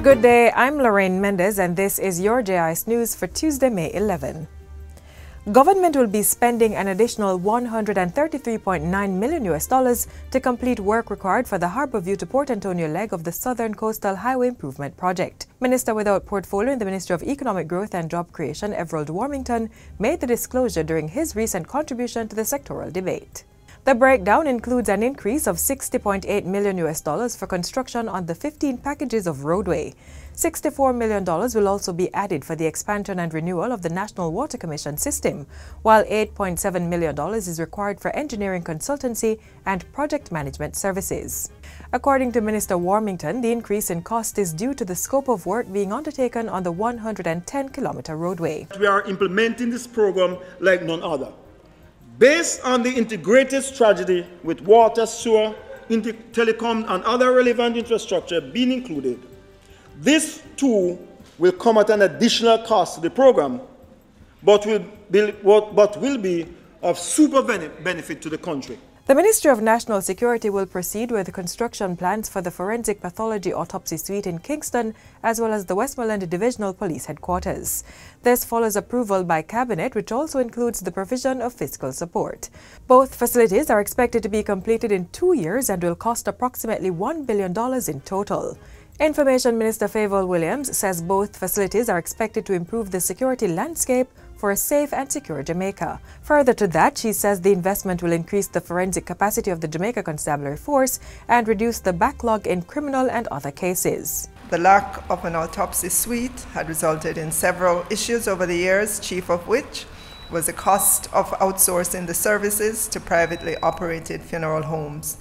Good day, I'm Lorraine Mendez and this is your JIS News for Tuesday, May 11. Government will be spending an additional $133.9 million to complete work required for the Harborview to Port Antonio leg of the Southern Coastal Highway Improvement Project. Minister without portfolio in the Ministry of Economic Growth and Job Creation, Everald Warmington, made the disclosure during his recent contribution to the sectoral debate. The breakdown includes an increase of $60.8 million for construction on the 15 packages of roadway. $64 million will also be added for the expansion and renewal of the National Water Commission system, while $8.7 million is required for engineering consultancy and project management services. According to Minister Warmington, the increase in cost is due to the scope of work being undertaken on the 110-kilometer roadway. We are implementing this program like none other. Based on the integrated strategy with water, sewer, telecom, and other relevant infrastructure being included, this too will come at an additional cost to the program, but will be of super benefit to the country. The Ministry of National Security will proceed with construction plans for the Forensic Pathology Autopsy Suite in Kingston, as well as the Westmoreland Divisional Police Headquarters. This follows approval by Cabinet, which also includes the provision of fiscal support. Both facilities are expected to be completed in 2 years and will cost approximately $1 billion in total. Information Minister Favour Williams says both facilities are expected to improve the security landscape for a safe and secure Jamaica. Further to that, she says the investment will increase the forensic capacity of the Jamaica Constabulary Force and reduce the backlog in criminal and other cases. The lack of an autopsy suite had resulted in several issues over the years, chief of which was the cost of outsourcing the services to privately operated funeral homes.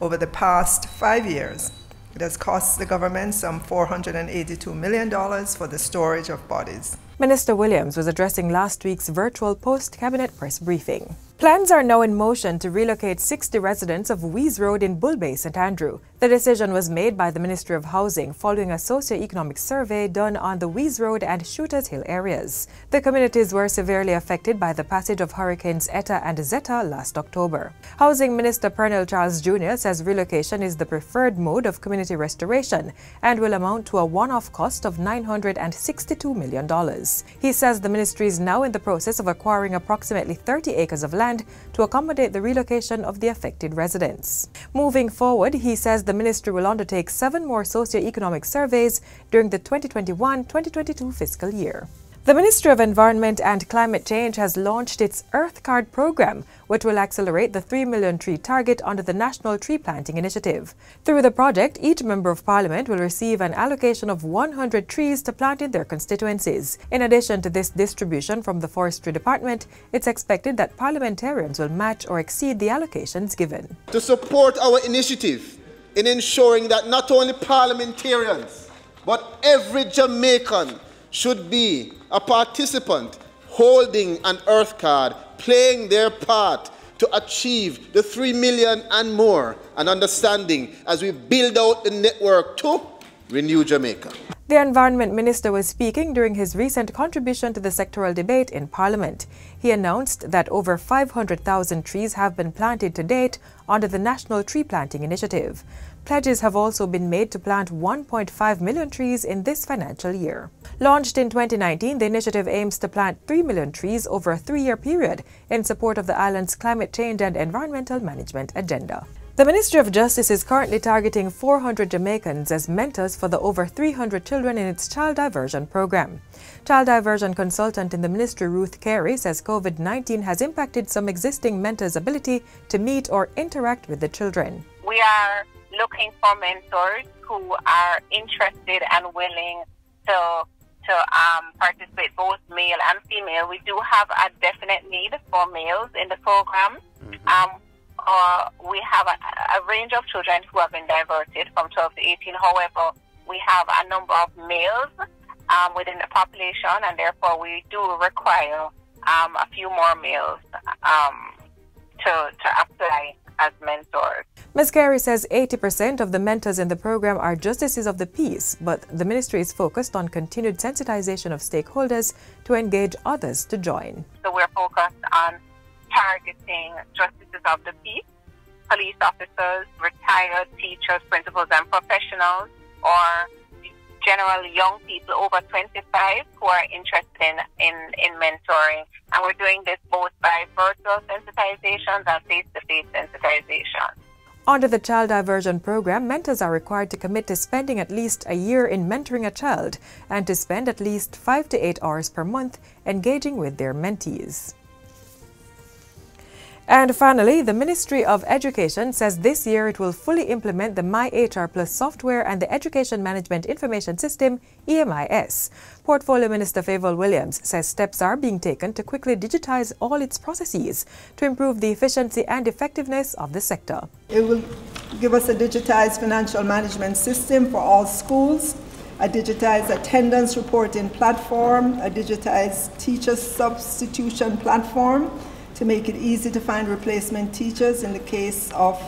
Over the past 5 years, it has cost the government some $482 million for the storage of bodies. Minister Williams was addressing last week's virtual post-cabinet press briefing. Plans are now in motion to relocate 60 residents of Wees Road in Bull Bay, St. Andrew. The decision was made by the Ministry of Housing following a socio-economic survey done on the Wees Road and Shooters Hill areas. The communities were severely affected by the passage of Hurricanes Eta and Zeta last October. Housing Minister Pernell Charles Jr. says relocation is the preferred mode of community restoration and will amount to a one-off cost of $962 million. He says the ministry is now in the process of acquiring approximately 30 acres of land to accommodate the relocation of the affected residents. Moving forward, he says the ministry will undertake 7 more socio-economic surveys during the 2021-2022 fiscal year. The Ministry of Environment and Climate Change has launched its Earth Card program, which will accelerate the 3 million tree target under the National Tree Planting Initiative. Through the project, each Member of Parliament will receive an allocation of 100 trees to plant in their constituencies. In addition to this distribution from the Forestry Department, it's expected that parliamentarians will match or exceed the allocations given. To support our initiative in ensuring that not only parliamentarians, but every Jamaican should be a participant holding an Earth Card, playing their part to achieve the 3 million and more, and understanding as we build out the network to renew Jamaica. The Environment Minister was speaking during his recent contribution to the sectoral debate in Parliament. He announced that over 500,000 trees have been planted to date under the National Tree Planting Initiative. Pledges have also been made to plant 1.5 million trees in this financial year. Launched in 2019, the initiative aims to plant 3 million trees over a 3-year period in support of the island's climate change and environmental management agenda. The Ministry of Justice is currently targeting 400 Jamaicans as mentors for the over 300 children in its child diversion program. Child diversion consultant in the ministry Ruth Carey says COVID-19 has impacted some existing mentors' ability to meet or interact with the children. We are looking for mentors who are interested and willing to participate, both male and female. We do have a definite need for males in the program. We have a range of children who have been diverted from 12 to 18. However, we have a number of males within the population, and therefore we do require a few more males to apply as mentors. Ms. Carey says 80% of the mentors in the program are justices of the peace, but the ministry is focused on continued sensitization of stakeholders to engage others to join. So we're focused on targeting justices of the peace, police officers, retired teachers, principals, and professionals, or generally young people over 25 who are interested in mentoring. And we're doing this both by virtual sensitizations and face-to-face sensitization. Under the Child Diversion Program, mentors are required to commit to spending at least a year in mentoring a child and to spend at least 5 to 8 hours per month engaging with their mentees. And finally, the Ministry of Education says this year it will fully implement the MyHR Plus software and the Education Management Information System, EMIS. Portfolio Minister Favour Williams says steps are being taken to quickly digitize all its processes to improve the efficiency and effectiveness of the sector. It will give us a digitized financial management system for all schools, a digitized attendance reporting platform, a digitized teacher substitution platform, to make it easy to find replacement teachers in the case of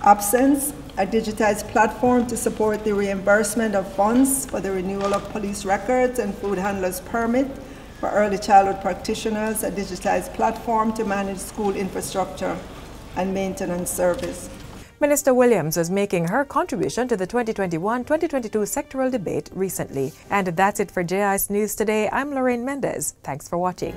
absence, a digitized platform to support the reimbursement of funds for the renewal of police records and food handlers permit for early childhood practitioners, a digitized platform to manage school infrastructure and maintenance service. Minister Williams was making her contribution to the 2021-2022 sectoral debate recently. And that's it for JIS News today. I'm Lorraine Mendez. Thanks for watching.